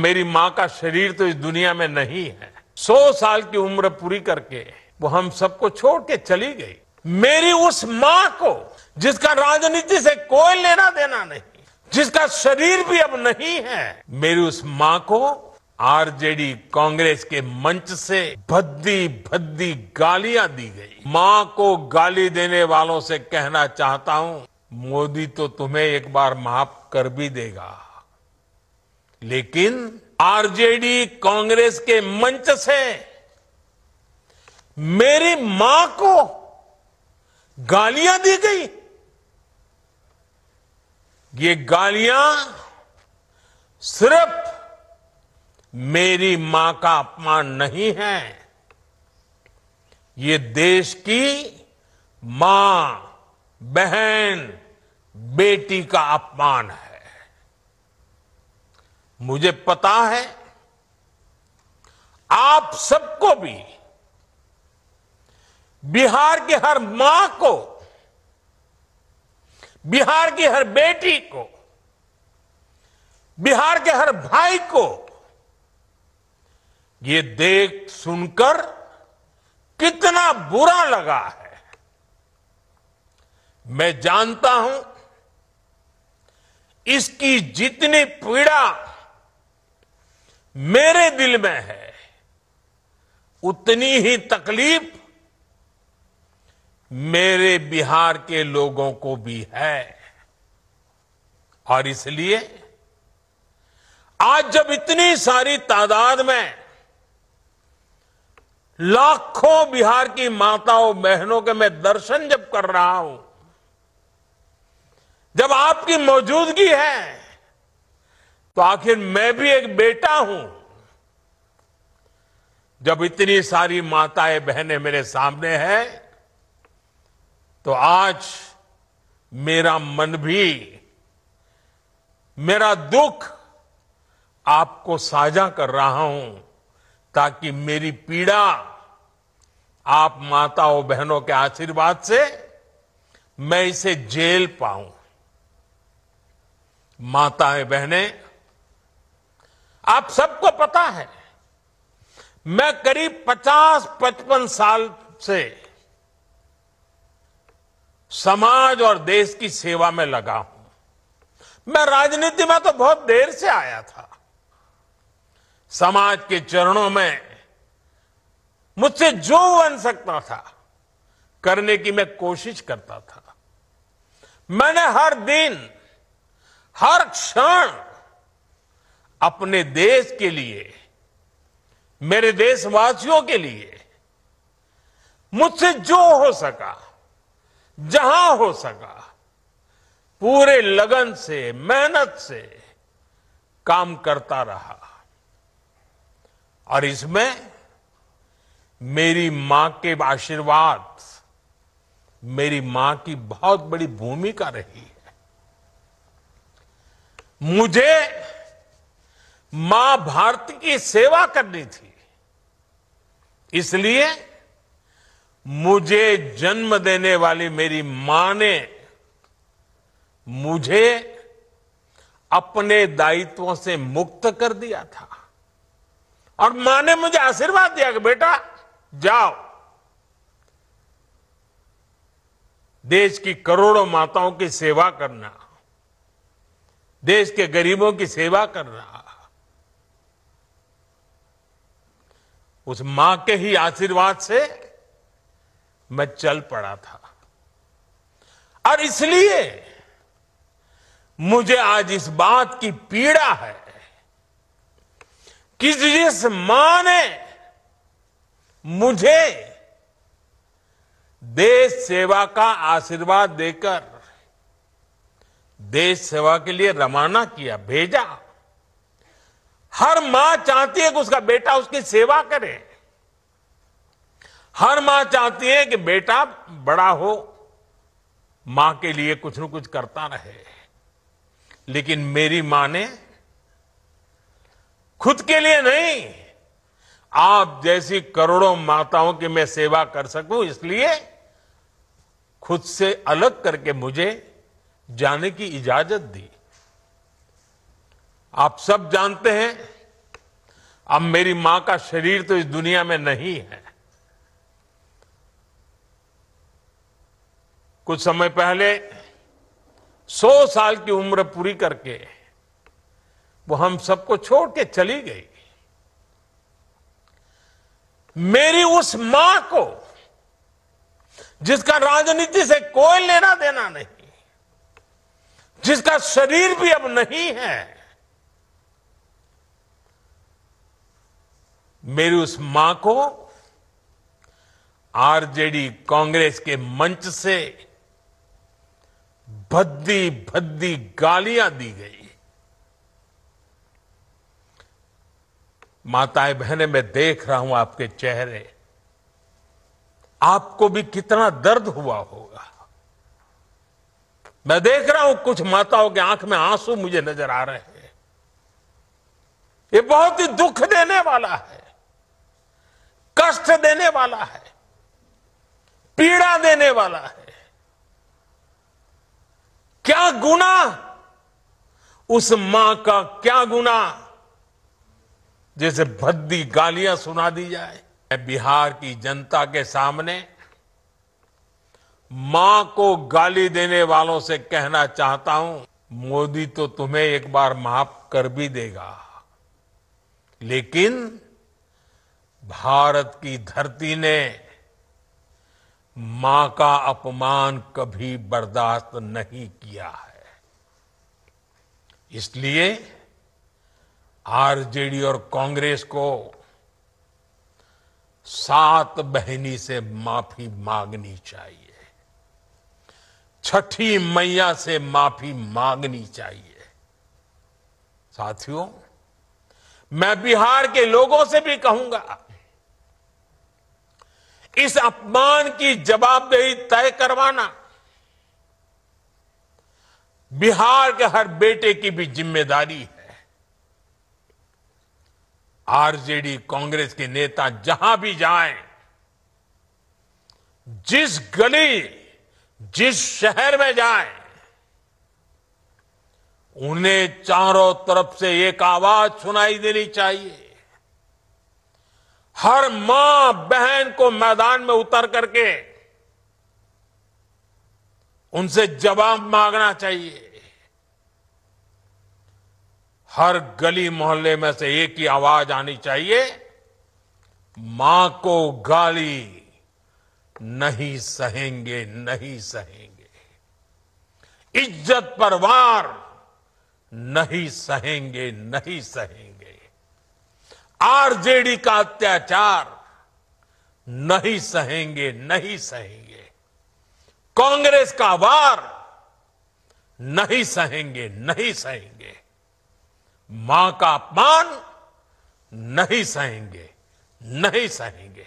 मेरी माँ का शरीर तो इस दुनिया में नहीं है। 100 साल की उम्र पूरी करके वो हम सबको छोड़ के चली गई। मेरी उस माँ को, जिसका राजनीति से कोई लेना देना नहीं, जिसका शरीर भी अब नहीं है, मेरी उस माँ को आरजेडी कांग्रेस के मंच से भद्दी भद्दी गालियां दी गई। माँ को गाली देने वालों से कहना चाहता हूं, मोदी तो तुम्हें एक बार माफ कर भी देगा, लेकिन आरजेडी कांग्रेस के मंच से मेरी मां को गालियां दी गई। ये गालियां सिर्फ मेरी मां का अपमान नहीं है, ये देश की मां, बहन, बेटी का अपमान है। मुझे पता है आप सबको भी, बिहार की हर मां को, बिहार की हर बेटी को, बिहार के हर भाई को ये देख सुनकर कितना बुरा लगा है। मैं जानता हूं इसकी जितनी पीड़ा मेरे दिल में है, उतनी ही तकलीफ मेरे बिहार के लोगों को भी है। और इसलिए आज जब इतनी सारी तादाद में लाखों बिहार की माताओं बहनों के मैं दर्शन जब कर रहा हूं, जब आपकी मौजूदगी है, तो आखिर मैं भी एक बेटा हूं। जब इतनी सारी माताएं बहनें मेरे सामने हैं, तो आज मेरा मन भी, मेरा दुख आपको साझा कर रहा हूं, ताकि मेरी पीड़ा आप माताओं बहनों के आशीर्वाद से मैं इसे झेल पाऊं। माताएं बहनें, आप सबको पता है मैं करीब 50-55 साल से समाज और देश की सेवा में लगा हूं। मैं राजनीति में तो बहुत देर से आया था। समाज के चरणों में मुझसे जो बन सकता था करने की मैं कोशिश करता था। मैंने हर दिन, हर क्षण अपने देश के लिए, मेरे देशवासियों के लिए मुझसे जो हो सका, जहां हो सका, पूरे लगन से, मेहनत से काम करता रहा। और इसमें मेरी मां के आशीर्वाद, मेरी मां की बहुत बड़ी भूमिका रही है। मुझे मां भारती की सेवा करनी थी, इसलिए मुझे जन्म देने वाली मेरी मां ने मुझे अपने दायित्वों से मुक्त कर दिया था। और मां ने मुझे आशीर्वाद दिया कि बेटा जाओ, देश की करोड़ों माताओं की सेवा करना, देश के गरीबों की सेवा करना। उस मां के ही आशीर्वाद से मैं चल पड़ा था। और इसलिए मुझे आज इस बात की पीड़ा है कि जिस मां ने मुझे देश सेवा का आशीर्वाद देकर देश सेवा के लिए रवाना किया, भेजा। हर मां चाहती है कि उसका बेटा उसकी सेवा करे। हर मां चाहती है कि बेटा बड़ा हो, मां के लिए कुछ न कुछ करता रहे। लेकिन मेरी मां ने खुद के लिए नहीं, आप जैसी करोड़ों माताओं की मैं सेवा कर सकूं, इसलिए खुद से अलग करके मुझे जाने की इजाजत दी। आप सब जानते हैं अब मेरी मां का शरीर तो इस दुनिया में नहीं है। कुछ समय पहले 100 साल की उम्र पूरी करके वो हम सबको छोड़ के चली गई। मेरी उस मां को, जिसका राजनीति से कोई लेना देना नहीं, जिसका शरीर भी अब नहीं है, मेरी उस मां को आरजेडी कांग्रेस के मंच से भद्दी भद्दी गालियां दी गई। माताएं बहनें, मैं देख रहा हूं आपके चेहरे, आपको भी कितना दर्द हुआ होगा। मैं देख रहा हूं कुछ माताओं के आंख में आंसू मुझे नजर आ रहे हैं। ये बहुत ही दुख देने वाला है, कष्ट देने वाला है, पीड़ा देने वाला है। क्या गुनाह उस मां का, क्या गुनाह जैसे भद्दी गालियां सुना दी जाए। मैं बिहार की जनता के सामने मां को गाली देने वालों से कहना चाहता हूं, मोदी तो तुम्हें एक बार माफ कर भी देगा, लेकिन भारत की धरती ने मां का अपमान कभी बर्दाश्त नहीं किया है। इसलिए आरजेडी और कांग्रेस को 7 बहिनी से माफी मांगनी चाहिए, छठी मैया से माफी मांगनी चाहिए। साथियों, मैं बिहार के लोगों से भी कहूंगा, इस अपमान की जवाबदेही तय करवाना बिहार के हर बेटे की भी जिम्मेदारी है। आरजेडी कांग्रेस के नेता जहां भी जाएं, जिस गली, जिस शहर में जाएं, उन्हें चारों तरफ से एक आवाज सुनाई देनी चाहिए। हर मां बहन को मैदान में उतर करके उनसे जवाब मांगना चाहिए। हर गली मोहल्ले में से एक ही आवाज आनी चाहिए, मां को गाली नहीं सहेंगे, नहीं सहेंगे। इज्जत पर वार नहीं सहेंगे, नहीं सहेंगे। आरजेडी का अत्याचार नहीं सहेंगे, नहीं सहेंगे। कांग्रेस का वार नहीं सहेंगे, नहीं सहेंगे। मां का अपमान नहीं सहेंगे, नहीं सहेंगे।